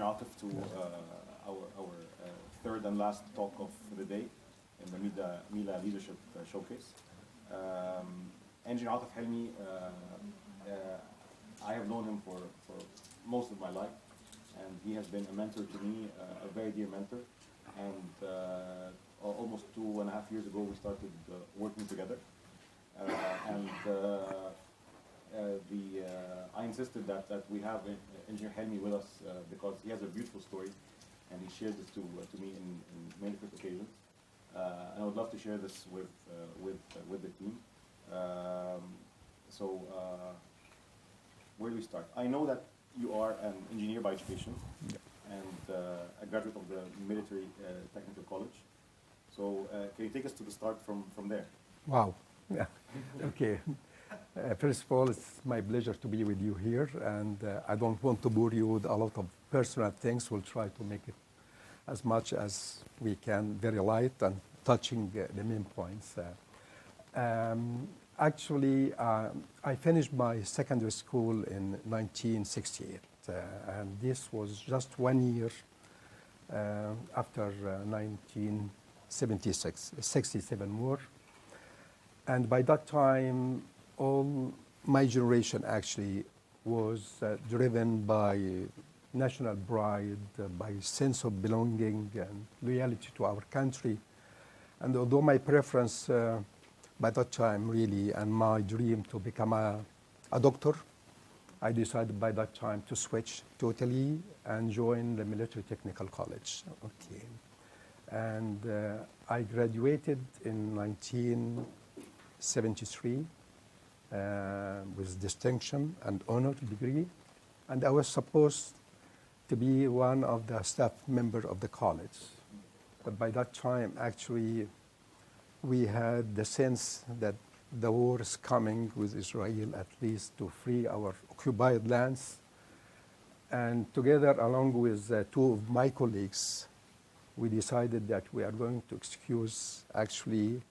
Engineer Atef to our third and last talk of the day in the Mela Leadership Showcase. Engineer Atef Helmy, I have known him for most of my life, and he has been a mentor to me, a very dear mentor. And almost 2.5 years ago, we started working together. I insisted that we have Engineer Helmy with us because he has a beautiful story, and he shared this to me in many different occasions. And I would love to share this with the team. Where do we start? I know that you are an engineer by education, and a graduate of the Military Technical College. So can you take us to the start from there? Wow. Yeah. Okay. First of all, it's my pleasure to be with you here, and I don't want to bore you with a lot of personal things. We'll try to make it as much as we can, very light and touching the main points. Actually, I finished my secondary school in 1968, and this was just 1 year after 1976, 67 war. And by that time, all my generation actually was driven by national pride, by sense of belonging and loyalty to our country. And although my preference by that time really and my dream to become a doctor, I decided by that time to switch totally and join the Military Technical College. Okay. And I graduated in 1973 with distinction and honor degree, and I was supposed to be one of the staff members of the college. But by that time, actually, we had the sense that the war is coming with Israel, at least to free our occupied lands. And together, along with two of my colleagues, we decided that we are going to excuse actually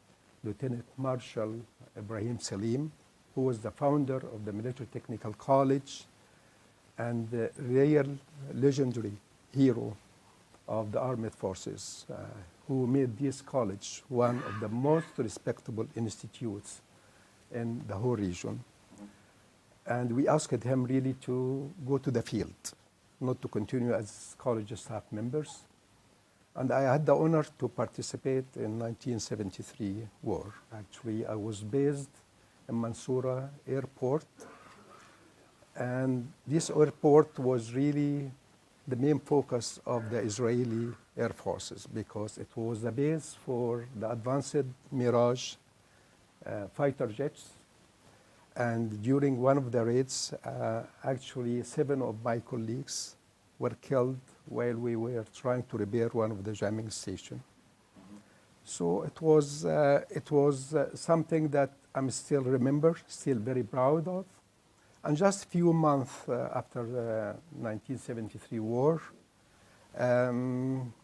Lieutenant Marshal Ibrahim Salim, who was the founder of the Military Technical College and the real legendary hero of the armed forces, who made this college one of the most respectable institutes in the whole region. And we asked him really to go to the field, not to continue as college staff members. And I had the honor to participate in 1973 war. Actually, I was based in Mansoura Airport. And this airport was really the main focus of the Israeli Air Forces because it was the base for the advanced Mirage fighter jets. And during one of the raids, actually 7 of my colleagues were killed while we were trying to repair one of the jamming stations. So it was something that I'm still remember, still very proud of. And just a few months after the 1973 war,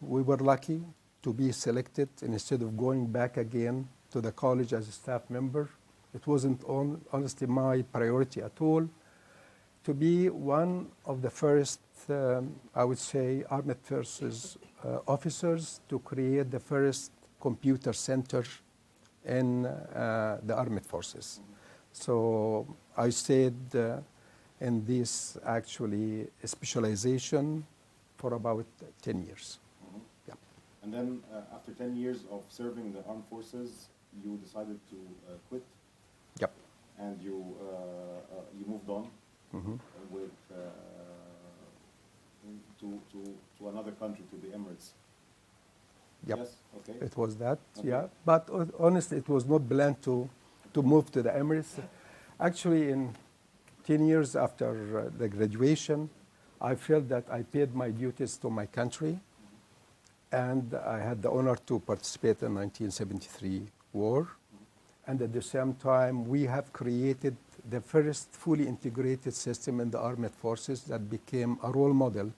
we were lucky to be selected instead of going back again to the college as a staff member. It wasn't honestly my priority at all to be one of the first, I would say, armed forces officers to create the first computer center in the armed forces. So I stayed in this actually specialization for about 10 years. Mm-hmm. Yeah. And then after 10 years of serving the armed forces, you decided to quit. Yep. And you moved on with to another country, to the Emirates. Yep. Yes. Okay. It was that. Okay. Yeah. But honestly, it was not planned to move to the Emirates. Actually, in 10 years after the graduation, I felt that I paid my duties to my country, and I had the honor to participate in 1973 war. And at the same time, we have created the first fully integrated system in the armed forces that became a role model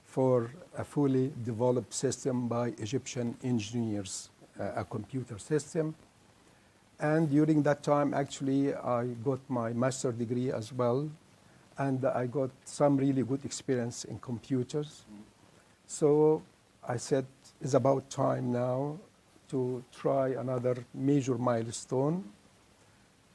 for a fully developed system by Egyptian engineers, a computer system. And during that time, actually, I got my master's degree as well. and I got some really good experience in computers. So I said, it's about time now to try another major milestone.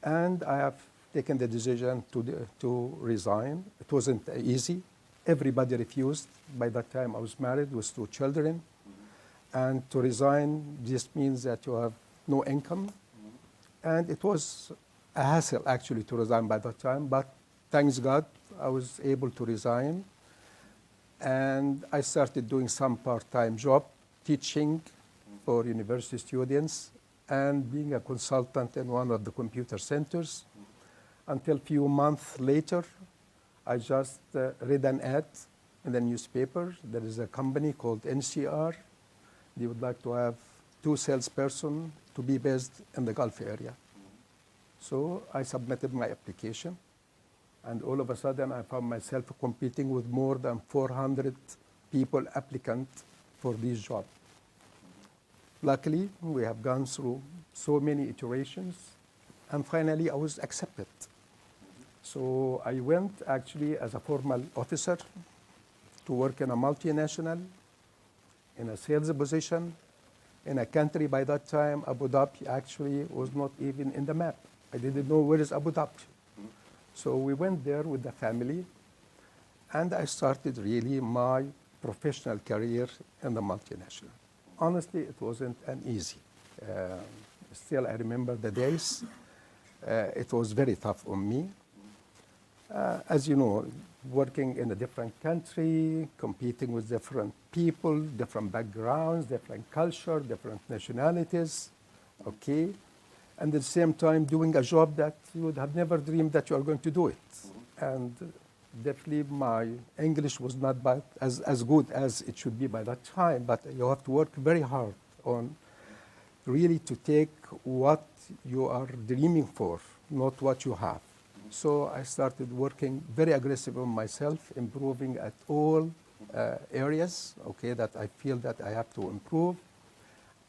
And I have taken the decision to resign. It wasn't easy. Everybody refused. By that time, I was married with 2 children. And to resign just means that you have no income. And it was a hassle, actually, to resign by that time. But thanks God, I was able to resign. And I started doing some part-time job, teaching for university students and being a consultant in one of the computer centers. Until a few months later, I just read an ad in the newspaper. There is a company called NCR. They would like to have 2 salespersons to be based in the Gulf area. So I submitted my application, and all of a sudden I found myself competing with more than 400 people applicants for this job. Luckily, we have gone through so many iterations, and finally I was accepted. So I went actually as a formal officer to work in a multinational, in a sales position, in a country by that time, Abu Dhabi actually was not even in the map. I didn't know where is Abu Dhabi. So we went there with the family, and I started really my professional career in the multinational. Honestly, it wasn't an easy. Still, I remember the days. It was very tough on me. As you know, working in a different country, competing with different people, different backgrounds, different culture, different nationalities, okay? And at the same time, doing a job that you would have never dreamed that you are going to do it. And definitely my English was not as good as it should be by that time, but you have to work very hard on really to take what you are dreaming for, not what you have. So I started working very aggressively on myself, improving at all areas, okay, that I feel that I have to improve.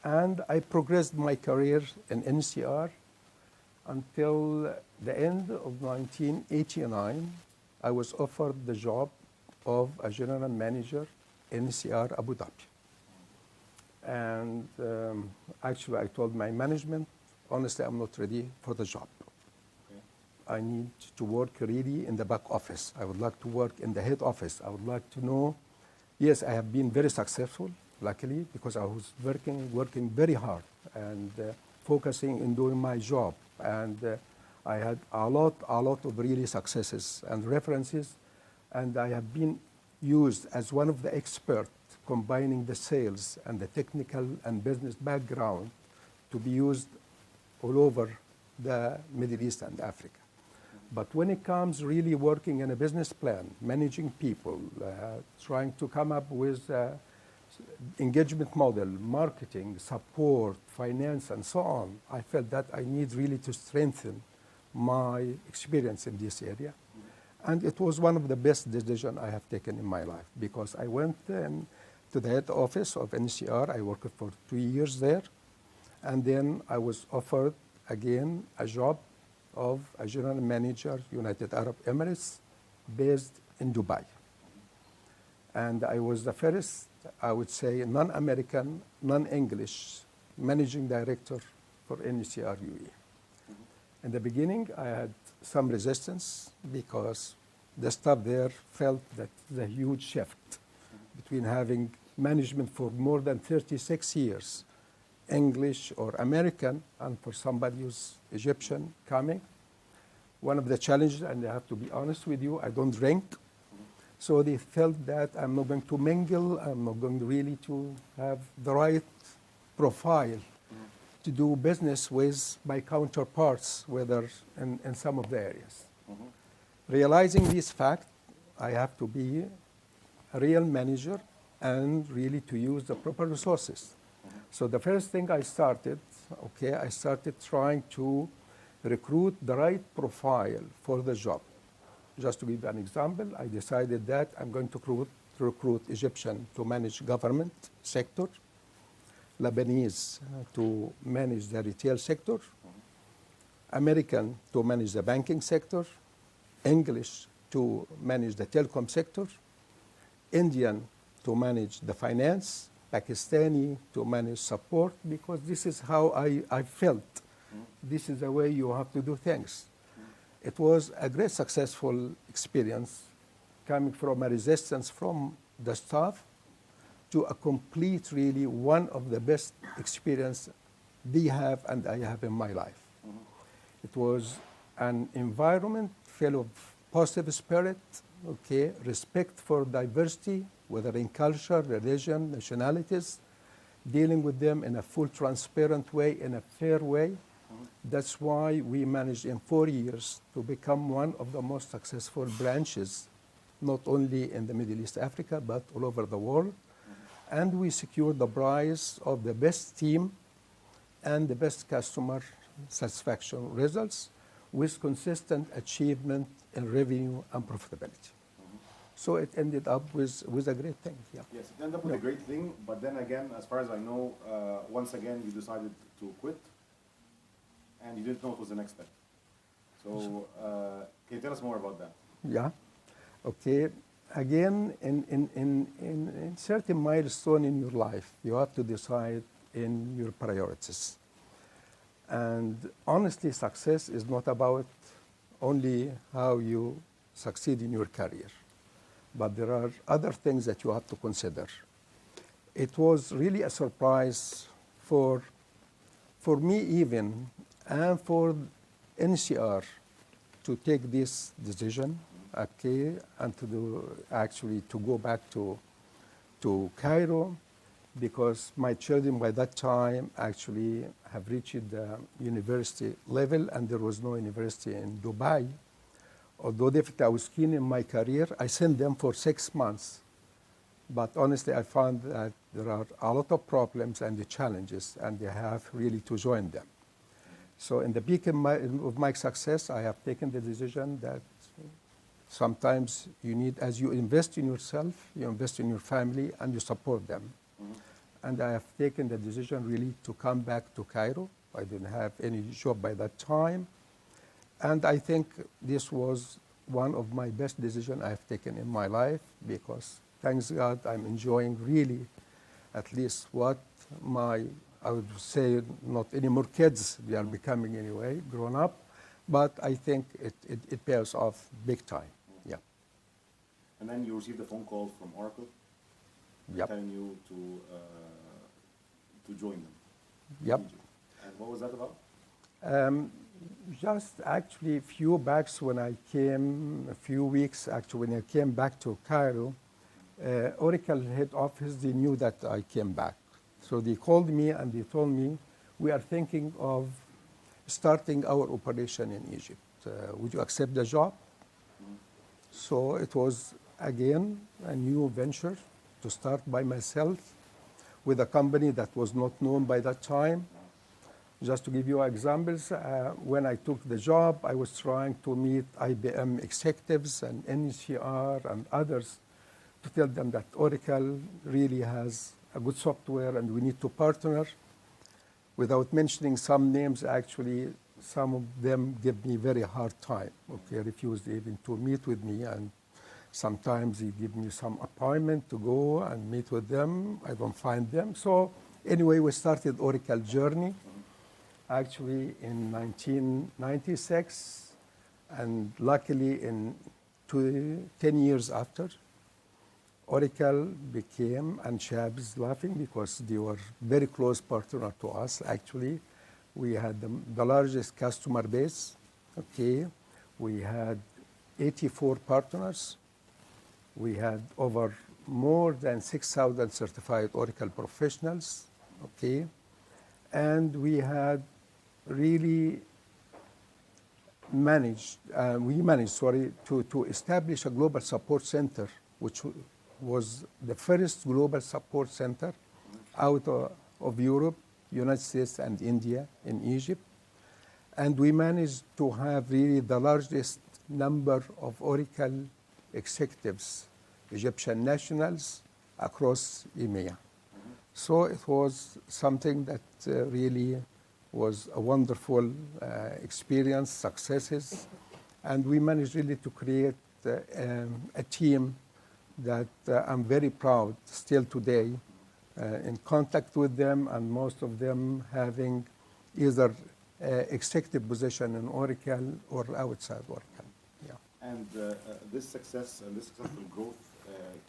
And I progressed my career in NCR until the end of 1989. I was offered the job of a general manager in NCR Abu Dhabi. And actually, I told my management, honestly, I'm not ready for the job. I need to work really in the back office. I would like to work in the head office. I would like to know, yes, I have been very successful, luckily, because I was working very hard and focusing in doing my job. And I had a lot of really successes and references. And I have been used as one of the experts combining the sales and the technical and business background to be used all over the Middle East and Africa. But when it comes really working in a business plan, managing people, trying to come up with engagement model, marketing, support, finance, and so on, I felt that I need really to strengthen my experience in this area. And it was one of the best decisions I have taken in my life, because I went to the head office of NCR. I worked for 2 years there. And then I was offered again a job of a general manager, United Arab Emirates, based in Dubai. And I was the first, I would say, non-American, non-English managing director for NCR UAE. In the beginning, I had some resistance because the staff there felt that the huge shift between having management for more than 36 years, English or American, and for somebody who's Egyptian coming. One of the challenges, and I have to be honest with you, I don't drink. So they felt that I'm not going to mingle, I'm not going really to have the right profile to do business with my counterparts, whether in some of the areas. Realizing this fact, I have to be a real manager and really to use the proper resources. So the first thing I started trying to recruit the right profile for the job. Just to give you an example, I decided that I'm going to recruit Egyptian to manage government sector, Lebanese to manage the retail sector, American to manage the banking sector, English to manage the telecom sector, Indian to manage the finance, Pakistani to manage support, because this is how I felt. This is the way you have to do things. It was a great successful experience coming from a resistance from the staff to a complete, really one of the best experience they have and I have in my life. It was an environment full of positive spirit, okay, respect for diversity, whether in culture, religion, nationalities, dealing with them in a full transparent way, in a fair way. That's why we managed in 4 years to become one of the most successful branches, not only in the Middle East, Africa, but all over the world. And we secured the prize of the best team and the best customer satisfaction results with consistent achievement in revenue and profitability. So it ended up with a great thing. Yeah. Yes, it ended up with a great thing, but then again, as far as I know, once again you decided to quit, and you didn't know what was the next step. So can you tell us more about that? Yeah. Okay. Again, in certain milestone in your life, you have to decide in your priorities. And honestly, success is not about only how you succeed in your career, but there are other things that you have to consider. It was really a surprise for me even, and for NCR to take this decision, okay, and to go back to Cairo, because my children by that time actually have reached the university level, and there was no university in Dubai. Although definitely I was keen in my career, I sent them for 6 months. But honestly, I found that there are a lot of problems and the challenges, and they have really to join them. So in the peak of my success, I have taken the decision that sometimes you need, as you invest in yourself, you invest in your family, and you support them. And I have taken the decision really to come back to Cairo. I didn't have any job by that time. And I think this was one of my best decisions I have taken in my life, because thanks God I'm enjoying really at least what I would say not any more kids, they are becoming anyway, grown up, but I think it pays off big time, yeah. And then you received a phone call from Oracle, Yep. telling you to join them. Yep. And what was that about? Just actually a few weeks when I came back to Cairo, Oracle head office, they knew that I came back. So they called me and they told me, we are thinking of starting our operation in Egypt. Would you accept the job? So it was, again, a new venture to start by myself with a company that was not known by that time. Just to give you examples, when I took the job, I was trying to meet IBM executives and NCR and others to tell them that Oracle really has a good software and we need to partner. Without mentioning some names, actually, some of them give me very hard time. Okay, refused even to meet with me, and sometimes they give me some appointment to go and meet with them. I don't find them. So anyway, we started Oracle journey actually in 1996, and luckily in 10 years after, Oracle became, and Shab is laughing because they were very close partner to us actually. We had the largest customer base, okay. We had 84 partners. We had over more than 6,000 certified Oracle professionals, okay. And we had really managed, to establish a global support center, which was the first global support center out of Europe, United States, and India in Egypt. And we managed to have really the largest number of Oracle executives, Egyptian nationals, across EMEA. So it was something that really was a wonderful experience, successes, and we managed really to create a team that I'm very proud still today in contact with them, and most of them having either executive position in Oracle or outside Oracle. Yeah. And this success and this successful growth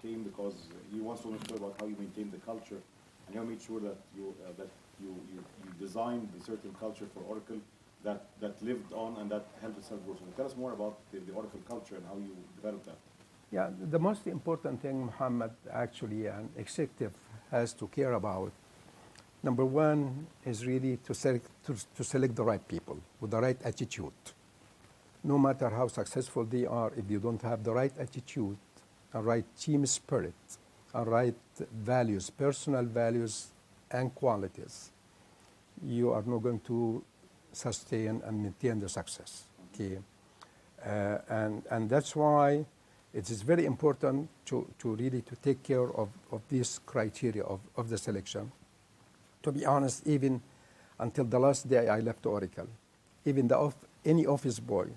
came because you once told me a story about how you maintained the culture, and you made sure that you designed a certain culture for Oracle that lived on and that helped itself grow. So tell us more about the Oracle culture and how you developed that. Yeah, the most important thing, Muhammad, actually an executive has to care about, number one is really to select the right people with the right attitude. No matter how successful they are, if you don't have the right attitude, a right team spirit, a right values, personal values and qualities, you are not going to sustain and maintain the success. Okay, and that's why it is very important to really to take care of this criteria of the selection. To be honest, even until the last day I left Oracle, even any office boy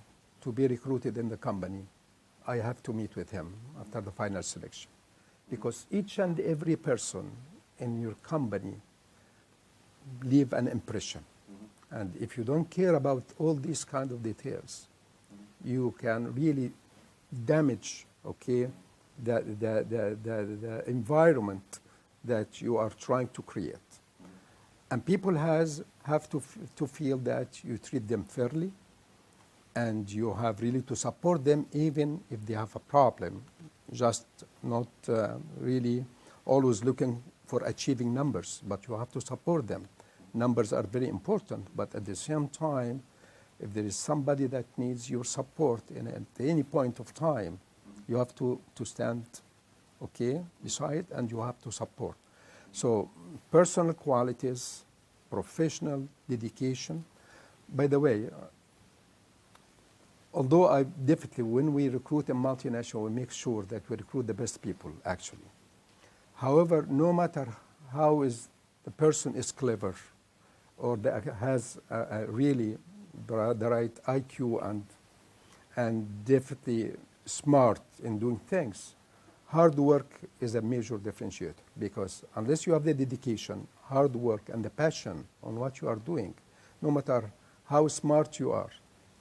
to be recruited in the company, I have to meet with him after the final selection. Because each and every person in your company leave an impression. And if you don't care about all these kind of details, you can really damage, okay, the environment that you are trying to create. And people have to feel that you treat them fairly, and you have really to support them even if they have a problem, just not really always looking for achieving numbers, but you have to support them. Numbers are very important, but at the same time, if there is somebody that needs your support at any point of time, you have to stand, okay, beside, and you have to support. So personal qualities, professional dedication. By the way, although I definitely, when we recruit a multinational, we make sure that we recruit the best people, actually. However, no matter how the person is clever or has really the right IQ and definitely smart in doing things, hard work is a major differentiator, because unless you have the dedication, hard work, and the passion on what you are doing, no matter how smart you are,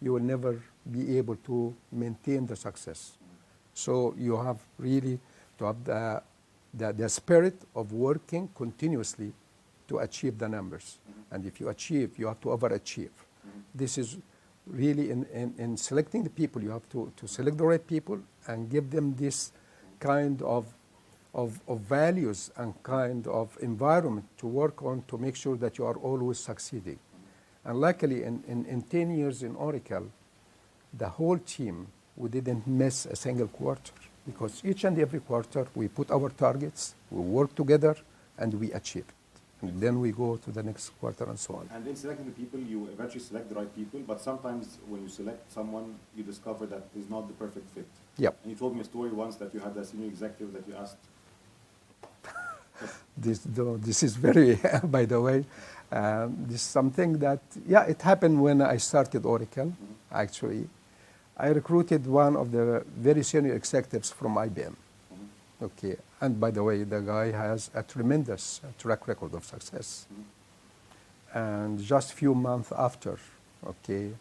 you will never be able to maintain the success. So you have really to have the spirit of working continuously to achieve the numbers. And if you achieve, you have to overachieve. This is really in selecting the people, you have to select the right people and give them this kind of values and kind of environment to work on to make sure that you are always succeeding. And luckily, in 10 years in Oracle, the whole team, we didn't miss a single quarter, because each and every quarter we put our targets, we work together, and we achieve it. And then we go to the next quarter and so on. And in selecting the people, you eventually select the right people, but sometimes when you select someone, you discover that is not the perfect fit. Yep. And you told me a story once that you had a senior executive that you asked. This is very, by the way, this is something that, yeah, it happened when I started Oracle, actually. I recruited one of the very senior executives from IBM. Okay, and by the way, the guy has a tremendous track record of success. And just a few months after, okay,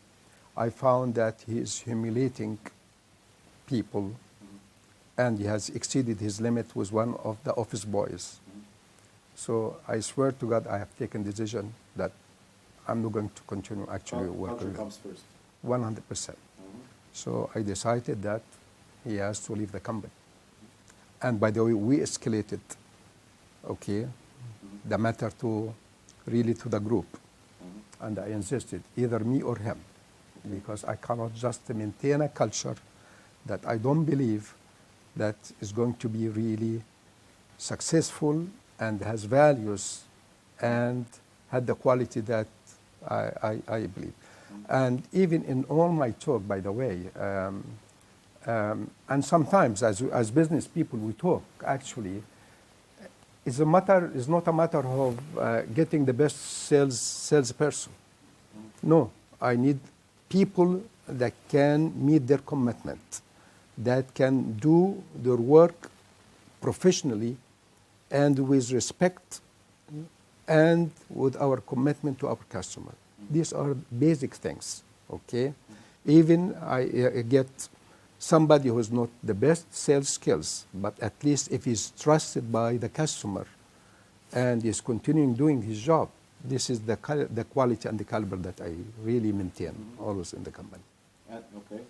I found that he is humiliating people, and he has exceeded his limit with one of the office boys. So I swear to God, I have taken the decision that I'm not going to continue actually working. Culture comes first. 100%. So I decided that he has to leave the company. And by the way, we escalated, okay, the matter to the group. And I insisted, either me or him, because I cannot just maintain a culture that I don't believe that is going to be really successful and has values and had the quality that I believe. And even in all my talk, by the way, and sometimes as business people we talk, actually, it's not a matter of getting the best salesperson. No, I need people that can meet their commitment. that can do their work professionally and with respect and with our commitment to our customer. These are basic things, okay? Even I get somebody who's not the best sales skills, but at least if he's trusted by the customer and is continuing doing his job, this is the quality and the caliber that I really maintain always in the company. Okay,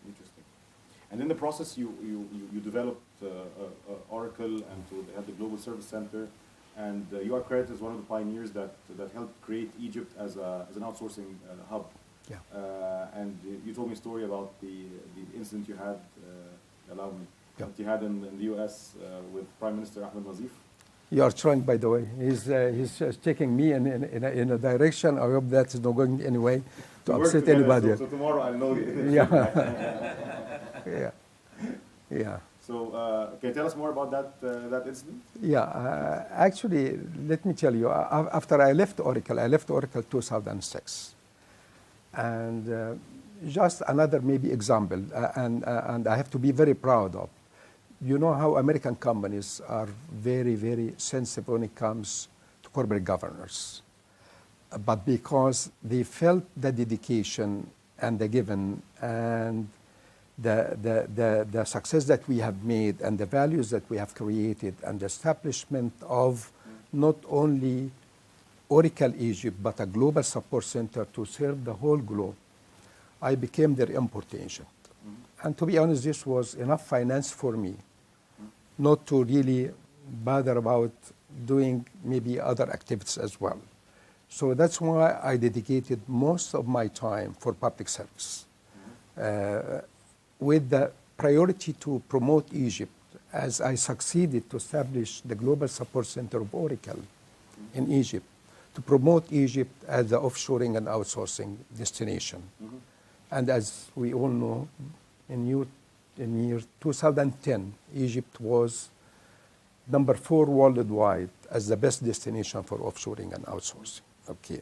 interesting. And in the process, you developed Oracle and to have the Global Service Center, and you are credited as one of the pioneers that helped create Egypt as an outsourcing hub. Yeah. And you told me a story about the incident you had, allow me, Yeah. that you had in the US with Prime Minister Ahmed Nazif. You are trying, by the way. He's taking me in a direction. I hope that is not going anyway to We work upset together, anybody. So tomorrow I'll know you. Yeah. Yeah. So can you tell us more about that incident? Yeah. Actually, let me tell you, after I left Oracle 2006. And just another maybe example, and I have to be very proud of. You know how American companies are very, very sensitive when it comes to corporate governance. But because they felt the dedication and the given and the success that we have made and the values that we have created and the establishment of not only Oracle Egypt, but a global support center to serve the whole globe, I became their import agent. And to be honest, this was enough finance for me not to really bother about doing maybe other activities as well. So that's why I dedicated most of my time for public service, with the priority to promote Egypt as I succeeded to establish the Global Support Center of Oracle in Egypt, to promote Egypt as the offshoring and outsourcing destination. And as we all know, in year 2010, Egypt was number 4 worldwide as the best destination for offshoring and outsourcing. Okay.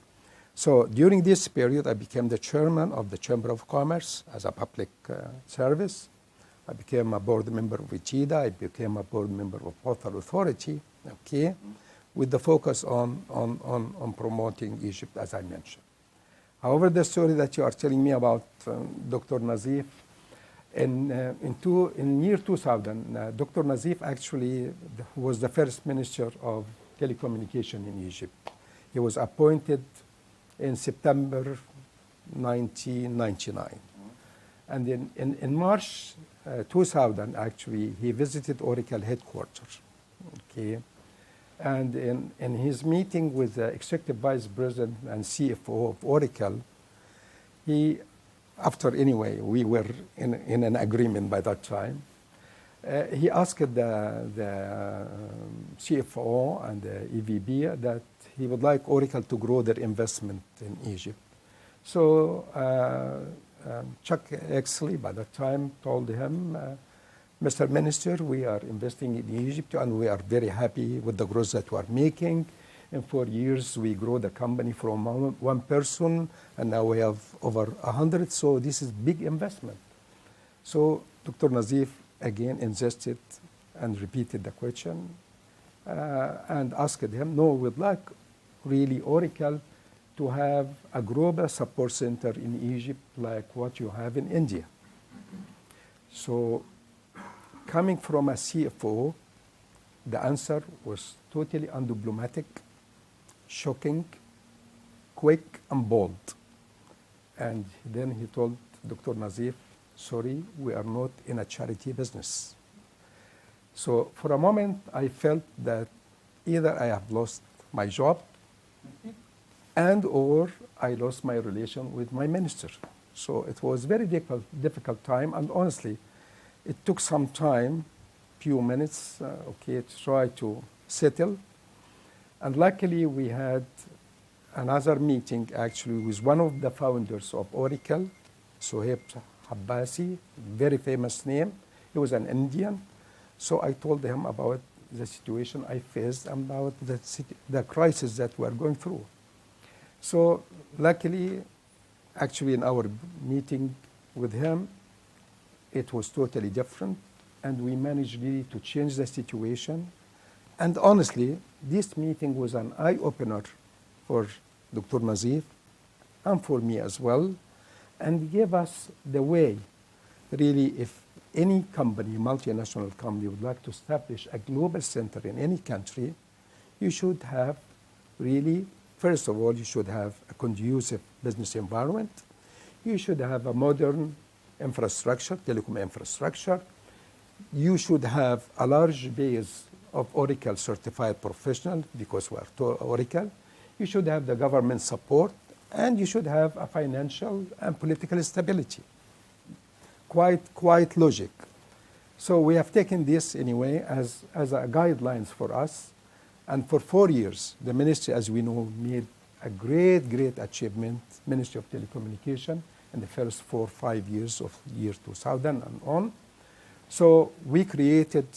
So during this period, I became the chairman of the Chamber of Commerce as a public service. I became a board member of ICHIDA. I became a board member of Postal Authority, okay, with the focus on promoting Egypt, as I mentioned. However, the story that you are telling me about Dr. Nazif, in year 2000, Dr. Nazif actually was the first minister of telecommunication in Egypt. He was appointed in September 1999. And in March 2000, actually, he visited Oracle headquarters. Okay. And in his meeting with the executive vice president and CFO of Oracle, we were in an agreement by that time. He asked the CFO and the EVP that he would like Oracle to grow their investment in Egypt. So Chuck Exley, by that time, told him, Mr. Minister, we are investing in Egypt and we are very happy with the growth that we are making. In 4 years, we grow the company from one person, and now we have over 100. So this is big investment. So Dr. Nazif again insisted and repeated the question and asked him, no, we'd like really Oracle to have a global support center in Egypt like what you have in India. So coming from a CFO, the answer was totally undiplomatic, shocking, quick, and bold. And then he told Dr. Nazif, sorry, we are not in a charity business. So for a moment, I felt that either I have lost my job and or I lost my relation with my minister. So it was very difficult time, and honestly, it took some time, few minutes, to try to settle. And luckily, we had another meeting actually with one of the founders of Oracle, Sohaib Abbasi, very famous name. He was an Indian. So I told him about the situation I faced, about the crisis that we are going through. So luckily, actually in our meeting with him, it was totally different, and we managed really to change the situation. And honestly, this meeting was an eye-opener for Dr. Nazif and for me as well, and gave us the way, really, if any company, multinational company, would like to establish a global center in any country, you should have really, first of all, you should have a conducive business environment. You should have a modern infrastructure, telecom infrastructure. You should have a large base of Oracle certified professionals because we are Oracle. You should have the government support, and you should have a financial and political stability. Quite logic. So we have taken this anyway as a guidelines for us. And for 4 years, the ministry, as we know, made a great achievement, Ministry of Telecommunication, in the first 4 or 5 years of year 2000 and on. So we created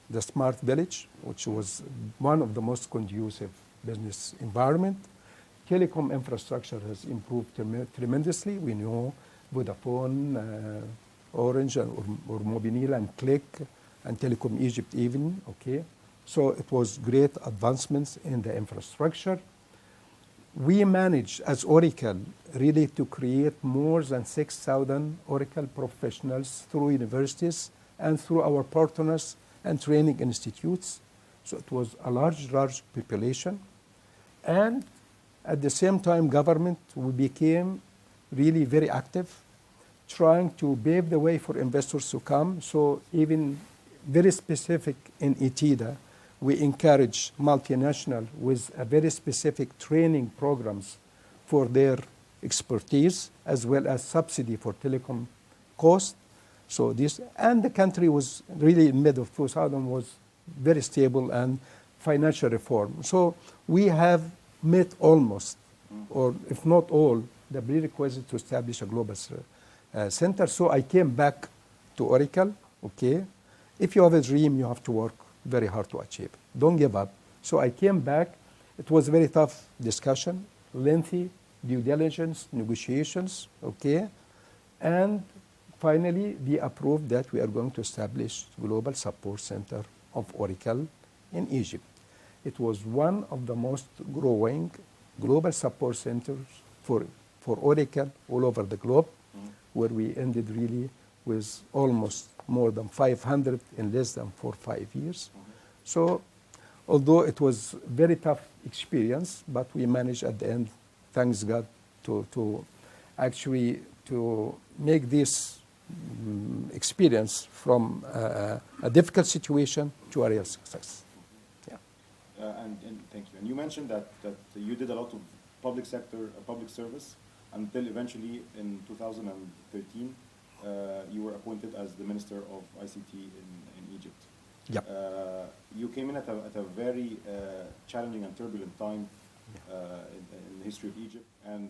the Smart Village, which was one of the most conducive business environment. Telecom infrastructure has improved tremendously. We know Vodafone, Orange, or Mobinil, and Click, and Telecom Egypt even, okay? So it was great advancements in the infrastructure. We managed, as Oracle, really to create more than 6,000 Oracle professionals through universities and through our partners and training institutes. So it was a large population. And at the same time, government, we became really very active, trying to pave the way for investors to come. So even very specific in ITIDA, we encourage multinational with a very specific training programs for their expertise, as well as subsidy for telecom cost. So this, and the country was really in mid of 2000 was very stable and financial reform. So we have met almost, or if not all, the prerequisites to establish a global center. So I came back to Oracle, okay? If you have a dream, you have to work very hard to achieve. Don't give up. So I came back. It was a very tough discussion, lengthy due diligence, negotiations, okay? And finally, they approved that we are going to establish Global Support Center of Oracle in Egypt. It was one of the most growing global support centers for Oracle all over the globe, where we ended really with almost more than 500 in less than 4 or 5 years. So although it was very tough experience, but we managed at the end, thanks God, to actually to make this experience from a difficult situation to a real success. Yeah. And thank you. And you mentioned that you did a lot of public sector, public service, until eventually in 2013, you were appointed as the Minister of ICT in Egypt. Yep. You came in at a very challenging and turbulent time in the history of Egypt, and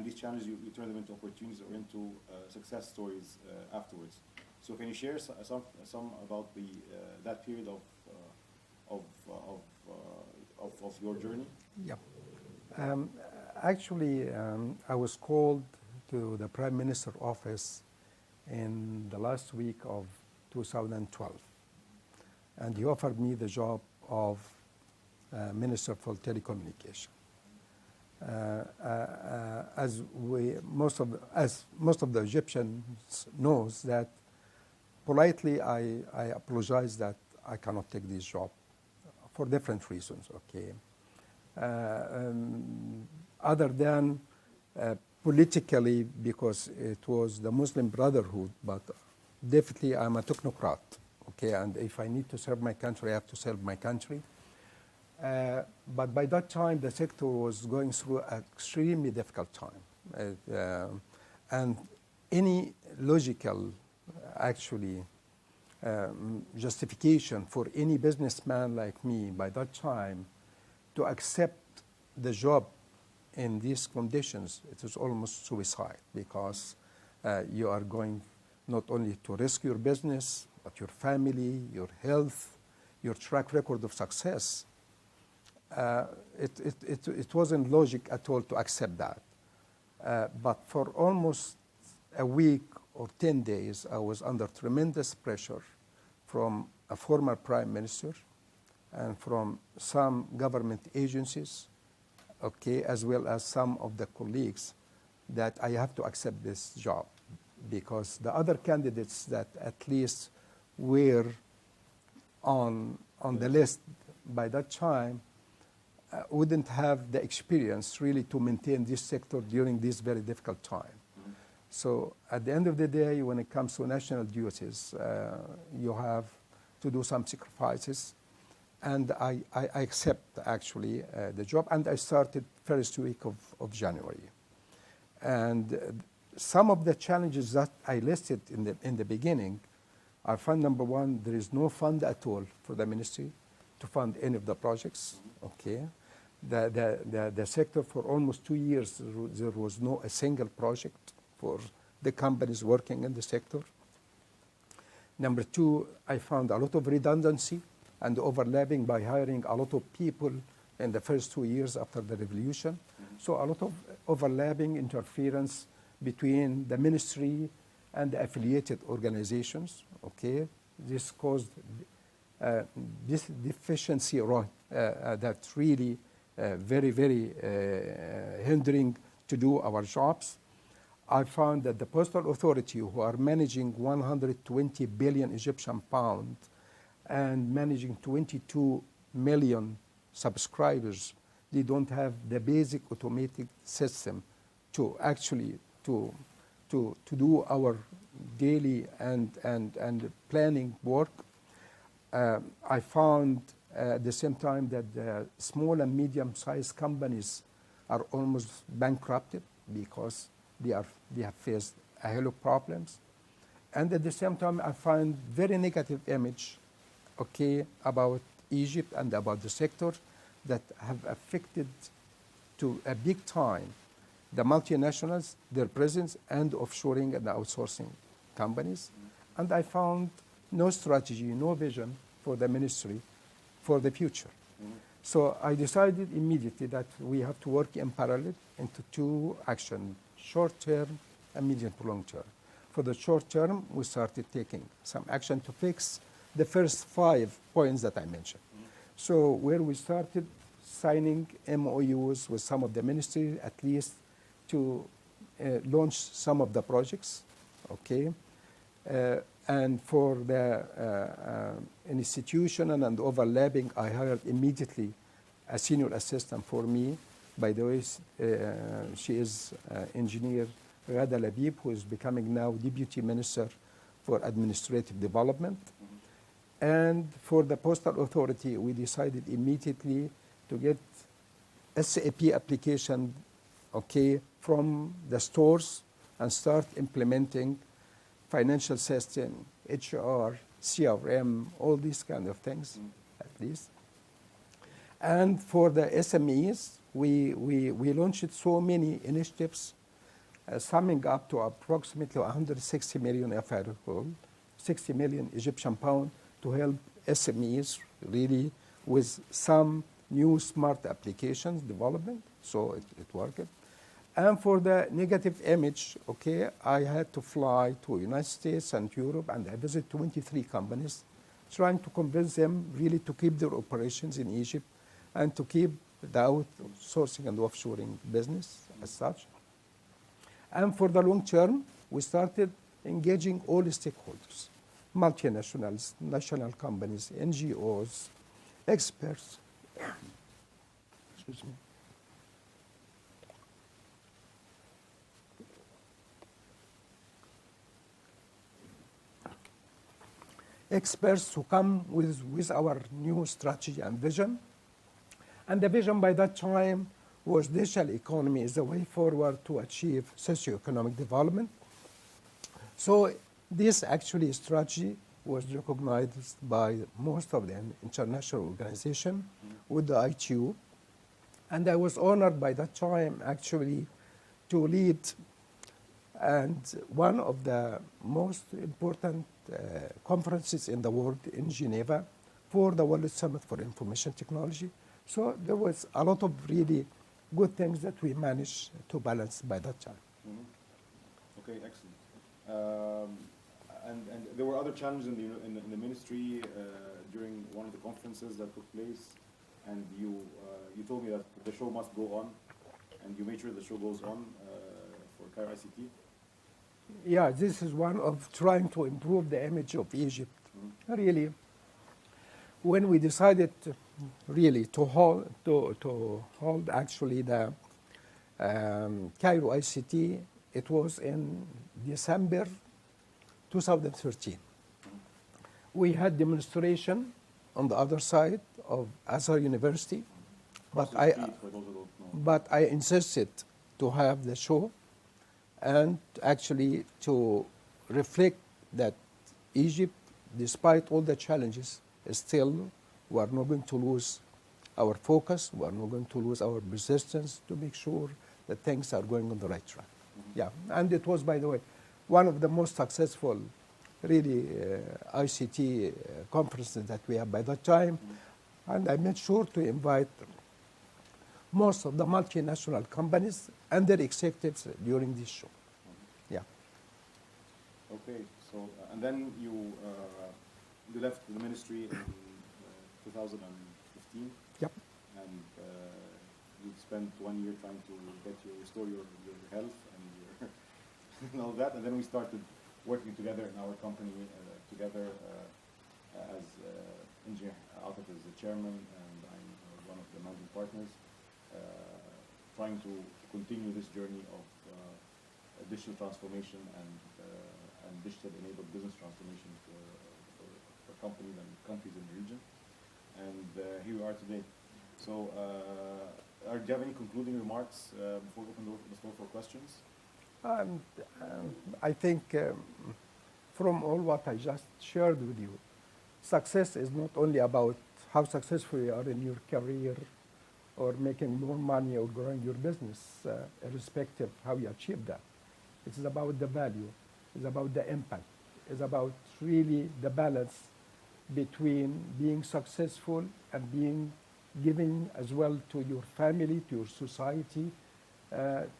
these challenges, you turn them into opportunities or into success stories afterwards. So can you share some about that period of your journey? Yeah. Actually, I was called to the Prime Minister's office in the last week of 2012. And he offered me the job of Minister for Telecommunication. As most of the Egyptians knows that politely I apologize that I cannot take this job for different reasons, okay? Other than politically, because it was the Muslim Brotherhood, but definitely I'm a technocrat, okay? And if I need to serve my country, I have to serve my country. But by that time, the sector was going through an extremely difficult time. And any logical, actually, justification for any businessman like me by that time to accept the job in these conditions, it is almost suicide, because you are going not only to risk your business, but your family, your health, your track record of success. It wasn't logic at all to accept that. But for almost a week or 10 days, I was under tremendous pressure from a former prime minister and from some government agencies, okay, as well as some of the colleagues, that I have to accept this job, because the other candidates that at least were on the list by that time wouldn't have the experience really to maintain this sector during this very difficult time. So at the end of the day, when it comes to national duties, you have to do some sacrifices. And I accept actually the job, and I started first week of January. And some of the challenges that I listed in the beginning are fund number one, there is no fund at all for the ministry to fund any of the projects, okay? The sector for almost 2 years, there was a single project for the companies working in the sector. Number two, I found a lot of redundancy and overlapping by hiring a lot of people in the first 2 years after the revolution. So a lot of overlapping interference between the ministry and the affiliated organizations, okay? This caused this deficiency that's really very, very hindering to do our jobs. I found that the Postal Authority, who are managing 120 billion Egyptian pound and managing 22 million subscribers, they don't have the basic automated system to actually to do our daily and planning work. I found at the same time that the small and medium-sized companies are almost bankrupted because they have faced a hell of problems. And at the same time, I find very negative image, okay, about Egypt and about the sector that have affected to a big time the multinationals, their presence, and offshoring and outsourcing companies. And I found no strategy, no vision for the ministry for the future. So I decided immediately that we have to work in parallel into two actions, short term and medium to long term. For the short term, we started taking some action to fix the first 5 points that I mentioned. So where we started signing MOUs with some of the ministries, at least to launch some of the projects, okay? And for the institutional and overlapping, I hired immediately a senior assistant for me. By the way, she is engineer Ghada Labib, who is becoming now Deputy Minister for Administrative Development. And for the Postal Authority, we decided immediately to get SAP application, okay, from the stores and start implementing financial system, HR, CRM, all these kind of things, at least. And for the SMEs, we launched so many initiatives, summing up to approximately 160 million, if I recall, 60 million Egyptian pound to help SMEs really with some new smart applications development, so it worked. And for the negative image, okay, I had to fly to United States and Europe, and I visited 23 companies, trying to convince them really to keep their operations in Egypt and to keep the outsourcing and offshoring business as such. And for the long term, we started engaging all the stakeholders, multinationals, national companies, NGOs, experts. Excuse me. Experts who come with our new strategy and vision. And the vision by that time was digital economy is the way forward to achieve socioeconomic development. So this actually strategy was recognized by most of the international organizations with the ITU. And I was honored by that time actually to lead and one of the most important conferences in the world in Geneva for the World Summit for Information Technology. So there was a lot of really good things that we managed to balance by that time. Okay, excellent. And there were other challenges in the ministry during one of the conferences that took place, and you told me that the show must go on, and you made sure the show goes on for Cairo ICT. Yeah, this is one of trying to improve the image of Egypt. Really, when we decided really to hold actually the Cairo ICT, it was in December 2013. We had demonstration on the other side of Azhar University, but I insisted to have the show and actually to reflect that Egypt, despite all the challenges, still we are not going to lose our focus, we are not going to lose our persistence to make sure that things are going on the right track. Yeah, and it was, by the way, one of the most successful, really, ICT conferences that we had by that time. And I made sure to invite most of the multinational companies and their executives during this show. Yeah. Okay, so, and then you left the ministry in 2015. Yep. And you spent 1 year trying to restore your health and your and all that, and then we started working together in our company together as Engineer Atef is the chairman and I'm one of the managing partners, trying to continue this journey of digital transformation and digital-enabled business transformation for companies and countries in the region. And here we are today. So, do you have any concluding remarks before we open the floor for questions? I think from all what I just shared with you, success is not only about how successful you are in your career or making more money or growing your business, irrespective of how you achieve that. It is about the value, it's about the impact, it's about really the balance between being successful and being giving as well to your family, to your society,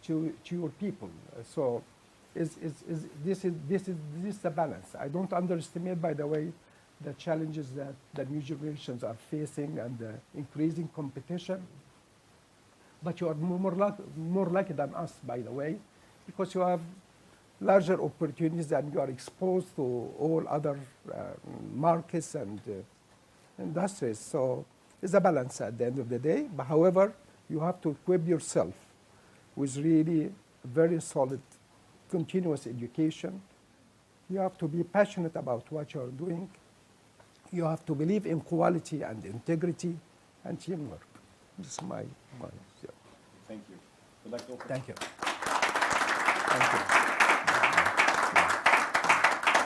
to your people. So this is the balance. I don't underestimate, by the way, the challenges that the new generations are facing and the increasing competition. But you are more lucky than us, by the way, because you have larger opportunities and you are exposed to all other markets and industries. So it's a balance at the end of the day. But however, you have to equip yourself with really very solid continuous education. You have to be passionate about what you are doing. You have to believe in quality and integrity and teamwork. This is my yeah. Thank you. Would like to open. Thank you. Thank you.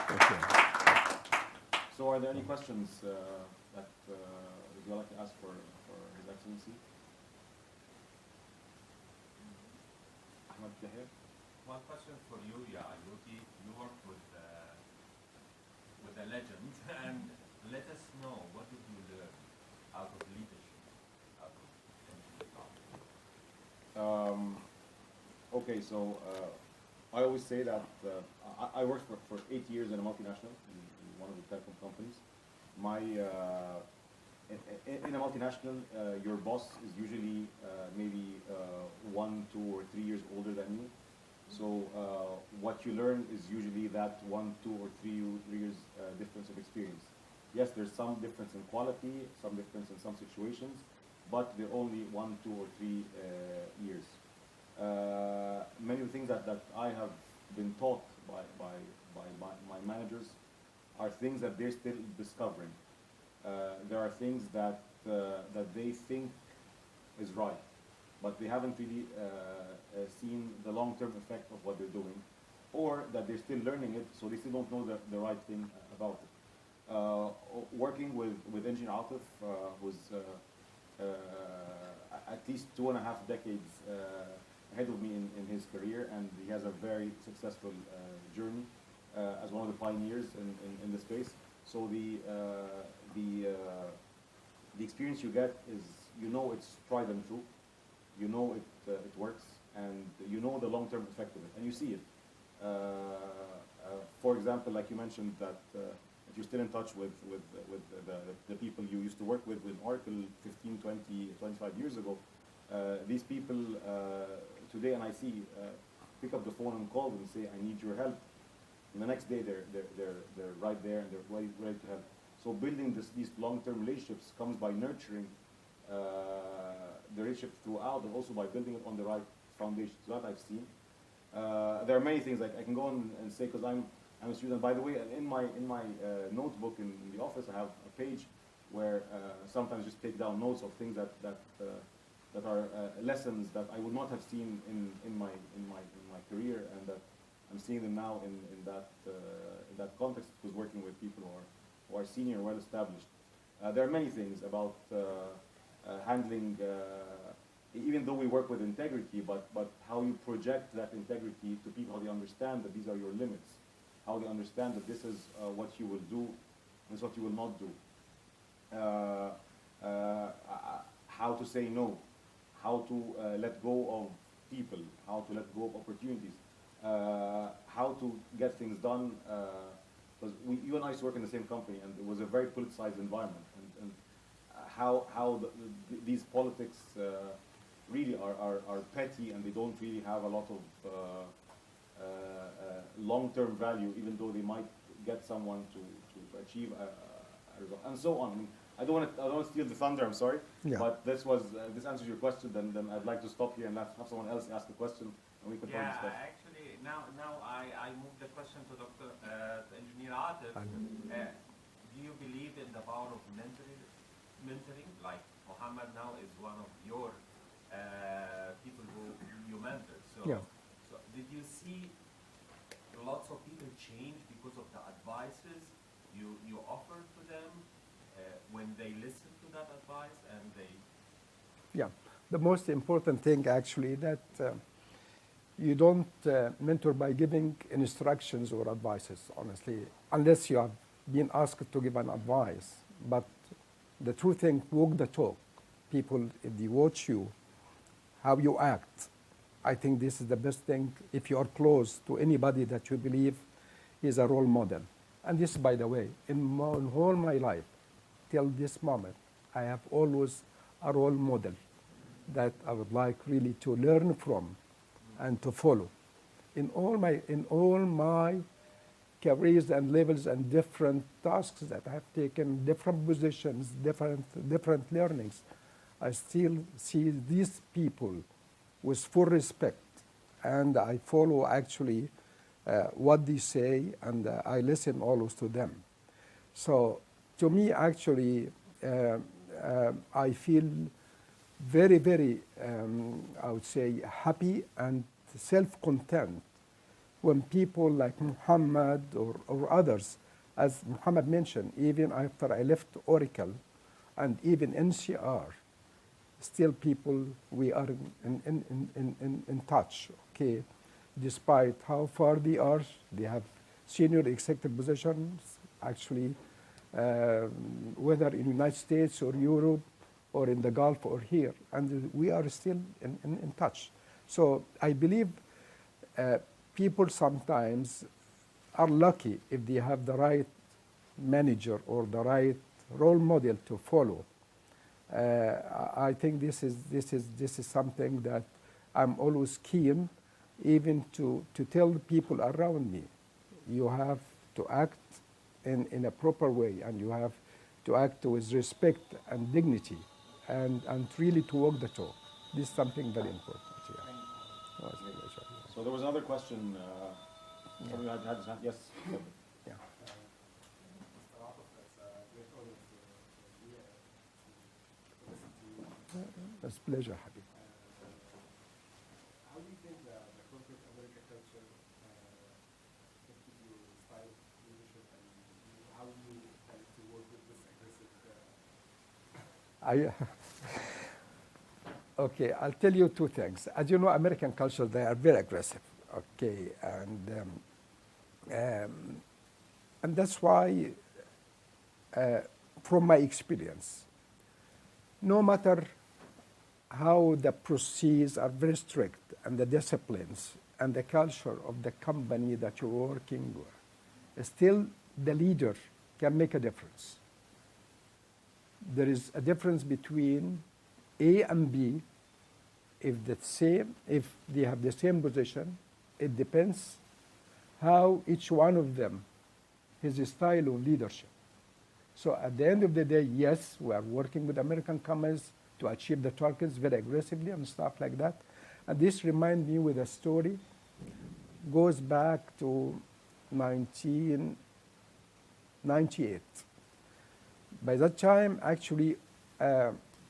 Thank you. So are there any questions that you would like to ask for His Excellency? Ahmed Tahir? One question for you, Ayuti. You work with a legend, and let us know what did you learn out of leadership, out of Okay, so I always say that I worked for 8 years in a multinational, in one of the telecom companies. In a multinational, your boss is usually maybe 1, 2, or 3 years older than you. So what you learn is usually that 1, 2, or 3 years difference of experience. Yes, there's some difference in quality, some difference in some situations, but they're only 1, 2, or 3 years. Many of the things that I have been taught by my managers are things that they're still discovering. There are things that they think is right, but they haven't really seen the long-term effect of what they're doing, or that they're still learning it, so they still don't know the right thing about it. Working with Engineer Atef, who's at least 2.5 decades ahead of me in his career, and he has a very successful journey as one of the pioneers in the space. So the experience you get is, you know, it's tried and true, you know it works, and you know the long-term effect of it, and you see it. For example, like you mentioned that if you're still in touch with the people you used to work with Oracle 15, 20, 25 years ago, these people today, and I see, pick up the phone and call them and say, I need your help. And the next day they're right there and they're ready to help. So building these long-term relationships comes by nurturing the relationship throughout, and also by building it on the right foundation. So that I've seen. There are many things like I can go on and say, because I'm a student. By the way, in my notebook in the office, I have a page where sometimes just take down notes of things that are lessons that I would not have seen in my career, and that I'm seeing them now in that context, because working with people who are senior, well established. There are many things about handling. Even though we work with integrity, but how you project that integrity to people, how they understand that these are your limits, how they understand that this is what you will do, and this is what you will not do. How to say no, how to let go of people, how to let go of opportunities, how to get things done. Because you and I used to work in the same company, and it was a very politicized environment, and how these politics really are petty, and they don't really have a lot of long-term value, even though they might get someone to achieve a result, and so on. I mean, I don't want to steal the thunder. I'm sorry, but this answers your question. Then I'd like to stop here and have someone else ask a question, and we can discuss. Actually, now I move the question to Dr. Engineer Atef. Do you believe in the power of mentoring? Like Muhammad now is one of your people who you mentor. So did you see lots of people change because of the advices you offer to them when they listen to that advice and they? Yeah, the most important thing actually that you don't mentor by giving instructions or advices, honestly, unless you have been asked to give an advice. But the true thing, walk the talk. People, if they watch you, how you act, I think this is the best thing if you are close to anybody that you believe is a role model. And this, by the way, in all my life, till this moment, I have always a role model that I would like really to learn from and to follow. In all my careers and levels and different tasks that I have taken, different positions, different learnings, I still see these people with full respect, and I follow actually what they say, and I listen always to them. So to me, actually, I feel very, very, I would say, happy and self-content when people like Muhammad or others, as Muhammad mentioned, even after I left Oracle and even NCR, still people, we are in touch, okay? Despite how far they are, they have senior executive positions, actually, whether in the United States or Europe or in the Gulf or here, and we are still in touch. So I believe people sometimes are lucky if they have the right manager or the right role model to follow. I think this is something that I'm always keen, even to tell people around me. You have to act in a proper way, and you have to act with respect and dignity, and really to walk the talk. This is something very important. Yeah. So there was another question. Somebody had his hand. Yes. Yeah. It's a pleasure, Habib. How do you think the corporate America culture affected your style of leadership, and how do you like to work with this aggressive? Okay, I'll tell you two things. As you know, American culture, they are very aggressive, okay? And that's why, from my experience, no matter how the procedures are very strict and the disciplines and the culture of the company that you're working with, still the leader can make a difference. There is a difference between A and B. If they have the same position, it depends how each one of them, his style of leadership. So at the end of the day, yes, we are working with American companies to achieve the targets very aggressively and stuff like that. And this reminds me with a story, goes back to 1998. By that time, actually,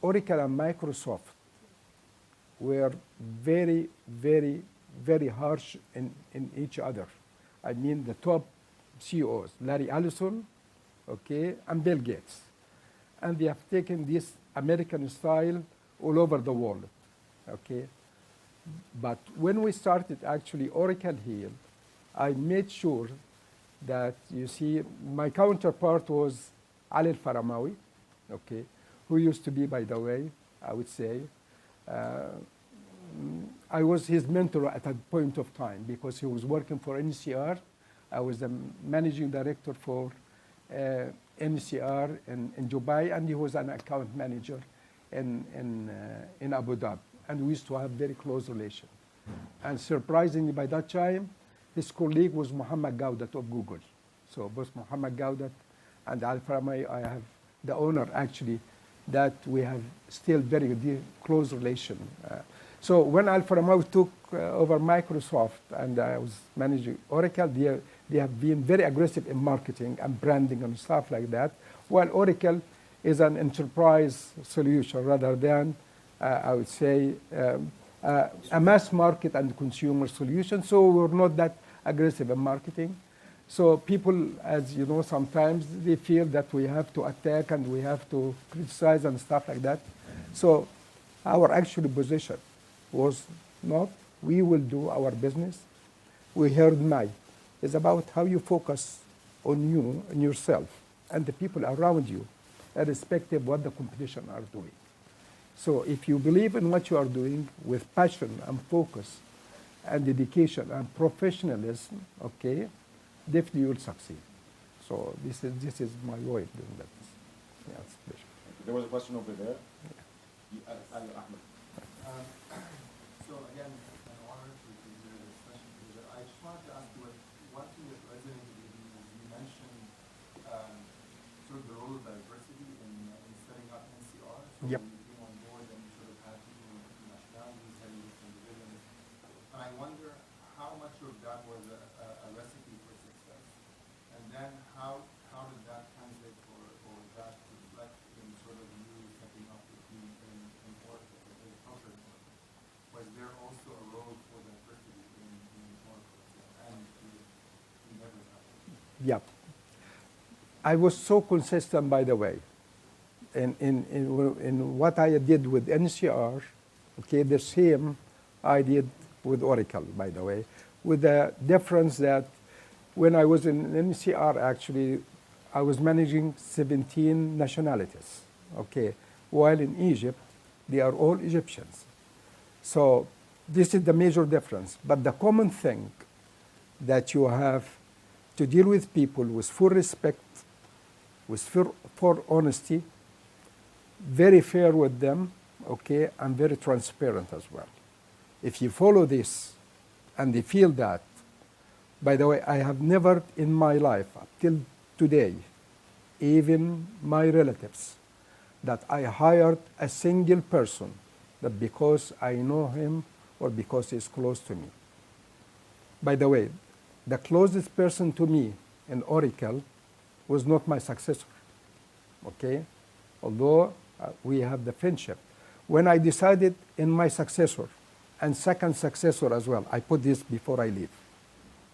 Oracle and Microsoft were very, very, very harsh in each other. I mean, the top CEOs, Larry Ellison, okay, and Bill Gates. And they have taken this American style all over the world, okay? But when we started actually Oracle here, I made sure that, you see, my counterpart was Ali Al-Faramawi, okay, who used to be, by the way, I would say, I was his mentor at a point of time because he was working for NCR. I was the managing director for NCR in Dubai, and he was an account manager in Abu Dhabi. And we used to have very close relation. And surprisingly, by that time, his colleague was Muhammad Gaudat of Google. So both Muhammad Gaudat and Al-Faramawi, I have the honor, actually, that we have still very dear, close relation. So when Al-Faramawi took over Microsoft and I was managing Oracle, they have been very aggressive in marketing and branding and stuff like that, while Oracle is an enterprise solution rather than, I would say, a mass market and consumer solution. So we're not that aggressive in marketing. So people, as you know, sometimes they feel that we have to attack and we have to criticize and stuff like that. So our actual position was not, we will do our business. We heard my. It's about how you focus on you and yourself and the people around you, irrespective of what the competition are doing. So if you believe in what you are doing with passion and focus and dedication and professionalism, okay, definitely you will succeed. So this is my way of doing that. Yeah, it's a pleasure. There was a question over there. Ahmed. So again, an honor to be here this session. I just wanted to ask you, one thing that resonated with me is you mentioned sort of the role of diversity in setting up NCR. So Yep. you came on board and you sort of had people from nationalities, heading different divisions. And I wonder how much of that was a recipe for success, and then how did that translate or that reflect in sort of you setting up the team in Oracle, in corporate Oracle? Was there also a role for diversity in Oracle and the endeavors out there? Yeah. I was so consistent, by the way, in what I did with NCR, okay, the same I did with Oracle, by the way, with the difference that when I was in NCR, actually, I was managing 17 nationalities, okay, while in Egypt, they are all Egyptians. So this is the major difference. But the common thing that you have to deal with people with full respect, with full honesty, very fair with them, okay, and very transparent as well. If you follow this and they feel that, by the way, I have never in my life, up till today, even my relatives, that I hired a single person that because I know him or because he's close to me. By the way, the closest person to me in Oracle was not my successor, okay? Although we have the friendship. When I decided in my successor and second successor as well, I put this before I leave.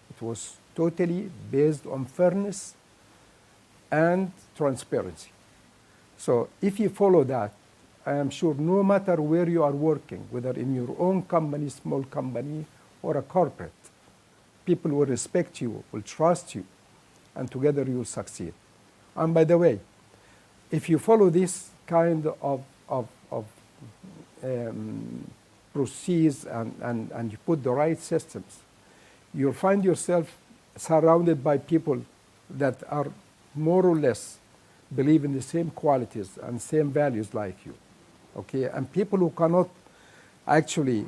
It was totally based on fairness and transparency. So if you follow that, I am sure no matter where you are working, whether in your own company, small company, or a corporate, people will respect you, will trust you, and together you will succeed. And by the way, if you follow this kind of procedures and you put the right systems, you'll find yourself surrounded by people that are more or less believe in the same qualities and same values like you, okay? And people who cannot actually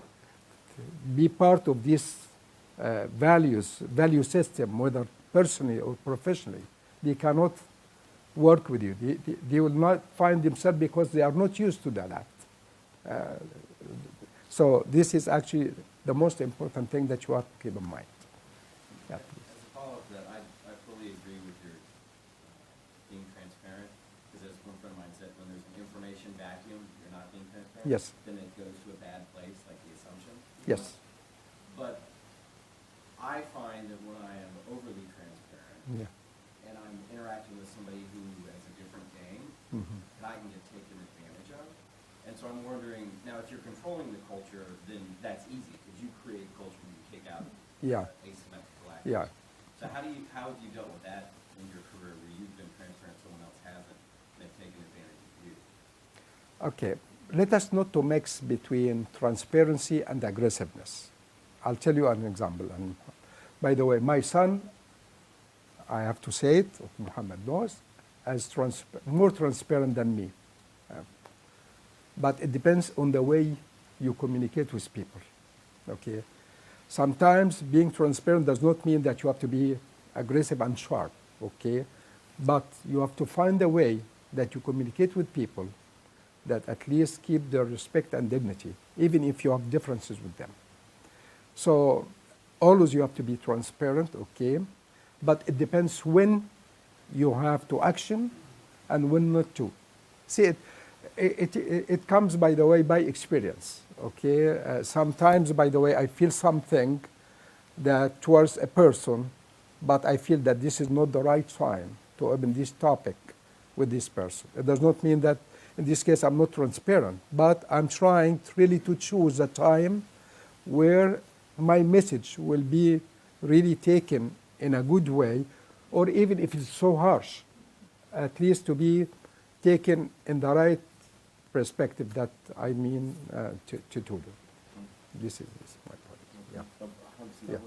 be part of this value system, whether personally or professionally, they cannot work with you. They will not find themselves because they are not used to that. So this is actually the most important thing that you have to keep in mind. Yeah, As a follow-up to that, I fully agree with your being transparent, because as one friend of mine said, when there's an information vacuum, you're not being transparent. Yes. Then it goes to a bad place, like the assumption. Yes. But I find that when I am overly transparent, Yeah. and I'm interacting with somebody who has a different game, Mhm. and I can get taken advantage of. And so I'm wondering, now if you're controlling the culture, then that's easy, because you create culture when you kick out Yeah. asymmetrical actors. Yeah. So how have you dealt with that in your career, where you've been transparent, someone else hasn't, and they've taken advantage of you? Okay, let us not to mix between transparency and aggressiveness. I'll tell you an example. And by the way, my son, I have to say it, Muhammad knows, is more transparent than me. But it depends on the way you communicate with people, okay? Sometimes being transparent does not mean that you have to be aggressive and sharp, okay? But you have to find a way that you communicate with people that at least keep their respect and dignity, even if you have differences with them. So always you have to be transparent, okay? But it depends when you have to action and when not to. See, it comes, by the way, by experience, okay? Sometimes, by the way, I feel something that towards a person, but I feel that this is not the right time to open this topic with this person. It does not mean that in this case I'm not transparent, but I'm trying really to choose a time where my message will be really taken in a good way, or even if it's so harsh, at least to be taken in the right perspective that I mean to do. This is my point. Yeah. Yeah.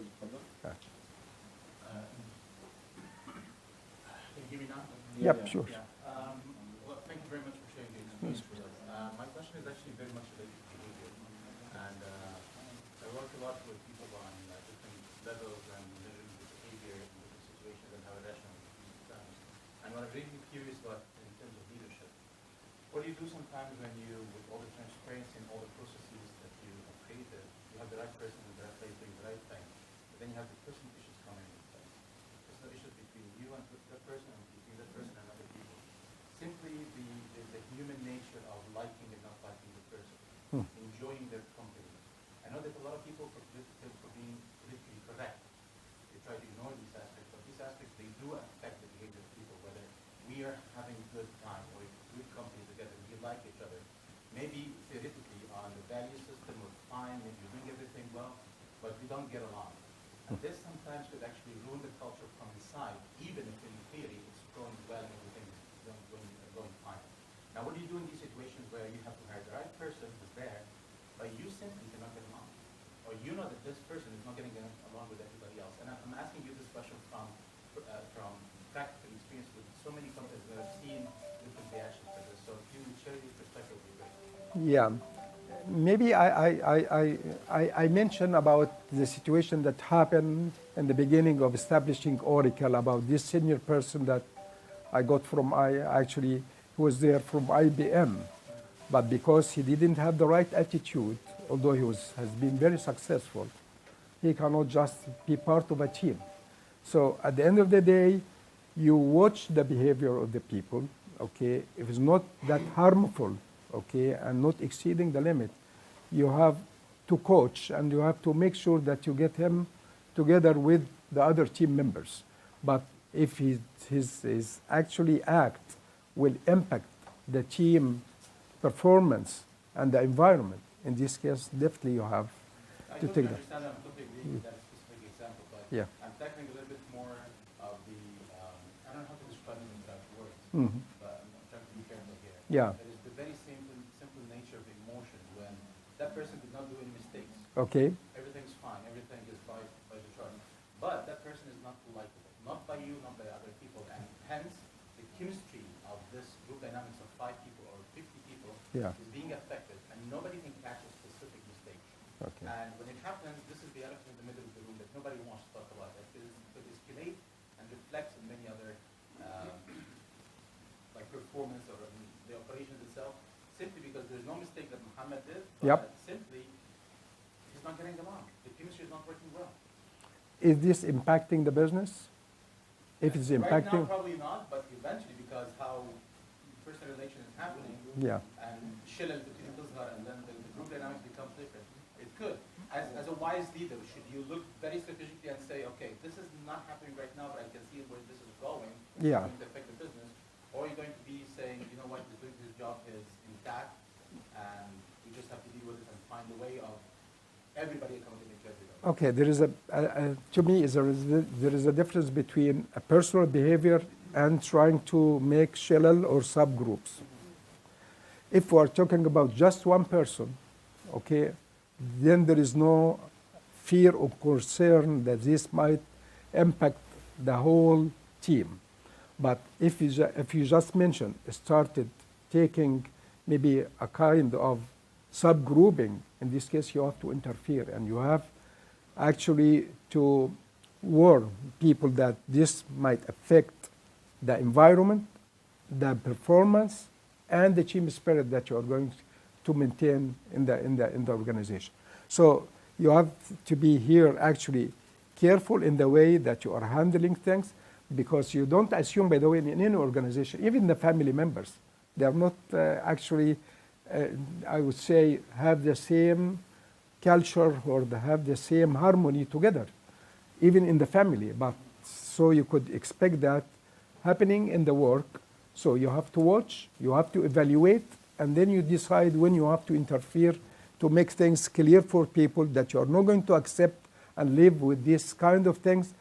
Can you hear me now? Yep, sure. Yeah. Well, thank you very much for sharing the experience with us. My question is actually very much related to behavior. And I work a lot with people on different levels and measuring the behavior in different situations and how irrational it becomes. And what I'm really curious about in terms of leadership, what do you do sometimes when you, with all the transparency and all the processes that you have created, you have the right person in the right place doing the right thing, but then you have the personal issues coming into place. Personal issues between you and that person, and between that person and other people. Simply the human nature of liking and not liking the person, enjoying their company. I know that a lot of people for being politically correct, they try to ignore these aspects, but these aspects, they do affect the behavior of people, whether we are having a good time or good company together, we like each other. Maybe theoretically on the value system we're fine, maybe you're doing everything well, but we don't get along. And this sometimes could actually ruin the culture from inside, even if in theory it's going well and everything is going fine. Now what do you do in these situations where you have to hire the right person who's there, but you simply cannot get along? Or you know that this person is not getting along with everybody else. And I'm asking you this question from practical experience with so many companies that have seen different reactions to this. So if you would share your perspective, it would be great. Yeah. Maybe I mentioned about the situation that happened in the beginning of establishing Oracle, about this senior person that I got from actually he was there from IBM, but because he didn't have the right attitude, although he has been very successful, he cannot just be part of a team. So at the end of the day, you watch the behavior of the people, okay? If it's not that harmful, okay, and not exceeding the limit, you have to coach and you have to make sure that you get him together with the other team members. But if his actually act will impact the team performance and the environment, in this case, definitely you have I to totally take that. understand that. I'm totally agree with that specific example, but Yeah. I'm tackling a little bit more of the, I don't know how to describe it in exact words, Mhm. but I'm trying to be careful here. Yeah. It is the very simple nature of emotion when that person did not do any mistakes. Okay. Everything's fine. Everything is by the chart. But that person is not likable, not by you, not by other people, and hence the chemistry of this group dynamics of 5 people or 50 people Yeah. is being affected, and nobody can catch a specific mistake. Okay. And when it happens, this is the elephant in the middle of the room that nobody wants to talk about. It could escalate and reflects in many other like performance or in the operations itself, simply because there's no mistake that Muhammad did, but Yep. simply he's not getting along. The chemistry is not working well. Is this impacting the business? If it's Right impacting, now, probably not, but eventually, because how personal relation is happening, yeah. and shilal between tazhar, and then the group dynamics becomes different. It could. As a wise leader, should you look very strategically and say, okay, this is not happening right now, but I can see where this is going. Yeah. It's going to affect the business. Or you're going to be saying, you know what, he's doing his job is intact, and we just have to deal with it and find a way of everybody accommodating to everybody. Okay, there is to me, there is a difference between a personal behavior and trying to make shalal or subgroups. If we are talking about just one person, okay, then there is no fear or concern that this might impact the whole team. But if you just mentioned, started taking maybe a kind of subgrouping, in this case you have to interfere and you have actually to warn people that this might affect the environment, the performance, and the team spirit that you are going to maintain in the organization. So you have to be here actually careful in the way that you are handling things, because you don't assume, by the way, in any organization, even the family members, they are not actually, I would say, have the same culture or they have the same harmony together, even in the family. But so you could expect that happening in the work. So you have to watch, you have to evaluate, and then you decide when you have to interfere to make things clear for people that you are not going to accept and live with this kind of things.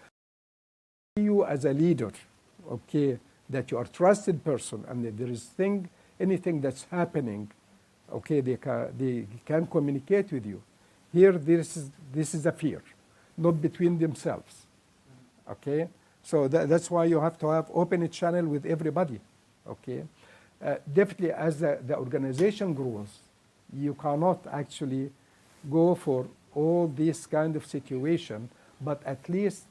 You as a leader, okay, that you are a trusted person, and that there is anything that's happening, okay, they can communicate with you. Here, this is a fear, not between themselves, okay? So that's why you have to have open channel with everybody, okay? Definitely, as the organization grows, you cannot actually go for all this kind of situation, but at least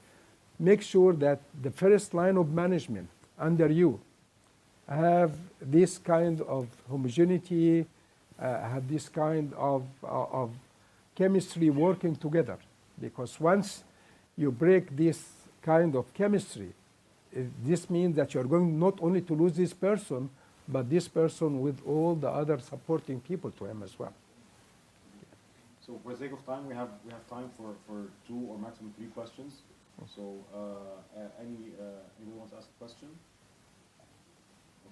make sure that the first line of management under you have this kind of homogeneity, have this kind of chemistry working together. Because once you break this kind of chemistry, this means that you're going not only to lose this person, but this person with all the other supporting people to him as well. So for the sake of time, we have time for 2 or maximum 3 questions. So anyone wants to ask a question?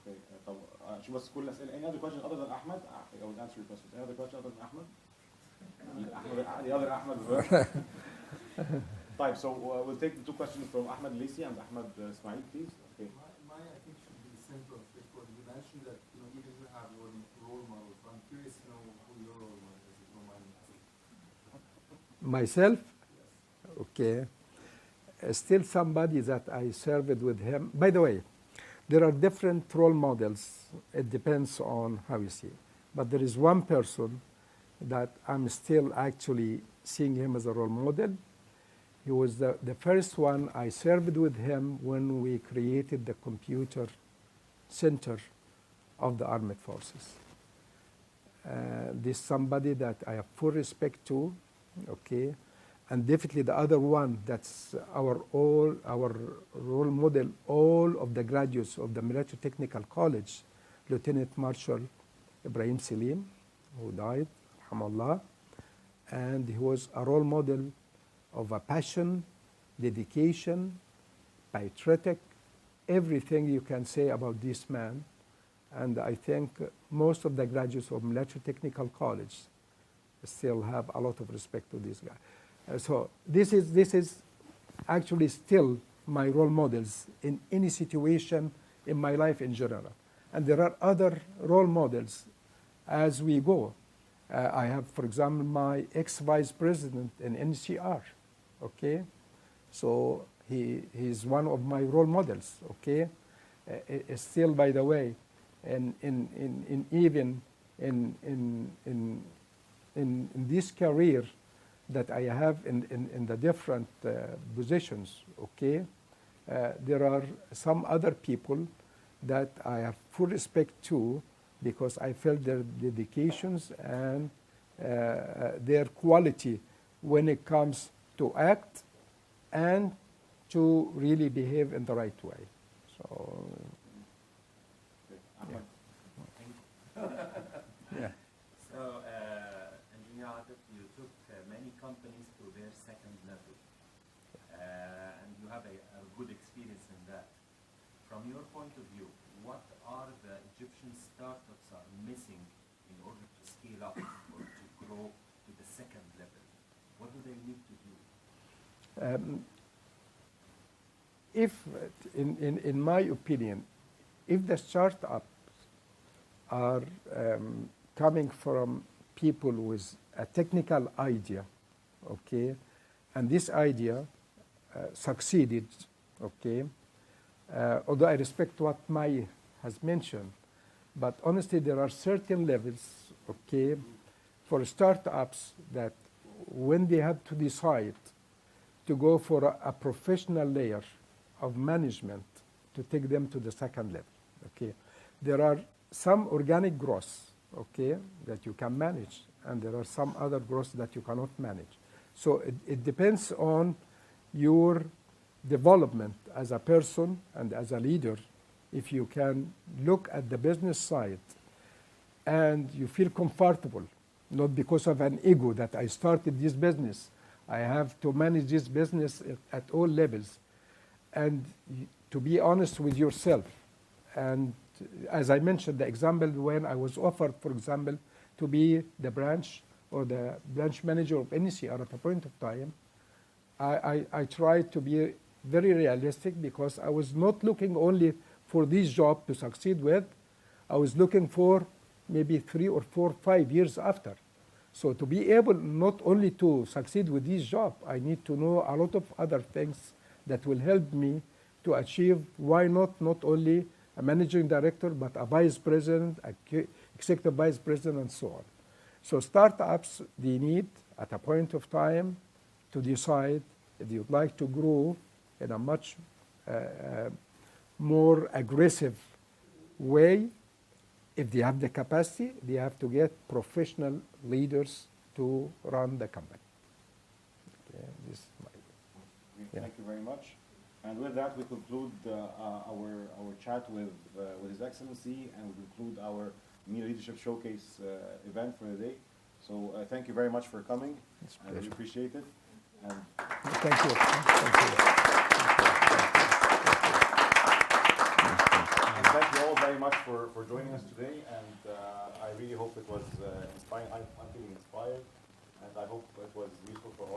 Okay. طب شو بس كل الأسئلة. Any other question other than Ahmed? I will answer your question. Any other question other than Ahmed? The other Ahmed. طيب, so we'll take the 2 questions from Ahmed Lisi and Ahmed Ismail, please. Okay. My I think should be simple, straightforward. You mentioned that even you have your role models. So I'm curious to know who your role model is. If you don't mind asking. Myself? Yes. Okay. Still somebody that I served with him. By the way, there are different role models. It depends on how you see it. But there is one person that I'm still actually seeing him as a role model. He was the first one I served with him when we created the computer center of the armed forces. This is somebody that I have full respect to, okay? And definitely the other one that's our role model, all of the graduates of the Military Technical College, Lieutenant Marshal Ibrahim Selim, who died, rahimahullah, and he was a role model of a passion, dedication, patriotic, everything you can say about this man. And I think most of the graduates of Military Technical College still have a lot of respect to this guy. So this is actually still my role models in any situation in my life in general. And there are other role models as we go. I have, for example, my ex-vice president in NCR, okay? So he's one of my role models, okay? Still, by the way, and even in this career that I have in the different positions, okay? There are some other people that I have full respect to because I felt their dedications and their quality when it comes to act and to really behave in the right way. So, Ahmed. yeah. So, Engineer Atef, you took many companies to their second level, and you have a good experience in that. From your point of view, what are the Egyptian startups are missing in order to scale up or to grow to the second level? What do they need to do? If, in my opinion, if the startups are coming from people with a technical idea, okay, and this idea succeeded, okay, although I respect what Mai has mentioned, but honestly, there are certain levels, okay, for startups that when they have to decide to go for a professional layer of management to take them to the second level, okay, there are some organic growth, okay, that you can manage, and there are some other growth that you cannot manage. So it depends on your development as a person and as a leader. If you can look at the business side and you feel comfortable, not because of an ego that I started this business, I have to manage this business at all levels, and to be honest with yourself. And as I mentioned, the example when I was offered, for example, to be the branch or the branch manager of NCR at a point of time, I tried to be very realistic because I was not looking only for this job to succeed with. I was looking for maybe 3 or 4, 5 years after. So to be able not only to succeed with this job, I need to know a lot of other things that will help me to achieve, why not only a managing director, but a vice president, executive vice president, and so on. So startups, they need, at a point of time, to decide if you'd like to grow in a much more aggressive way. If they have the capacity, they have to get professional leaders to run the company. Okay, this is my, yeah. Thank you very much. And with that, we conclude our chat with His Excellency, and we conclude our Mela Leadership Showcase event for the day. So thank you very much for coming, and we appreciate it. And thank you. Thank you. And thank you all very much for joining us today, and I really hope it was inspiring. I'm feeling inspired, and I hope it was useful for all.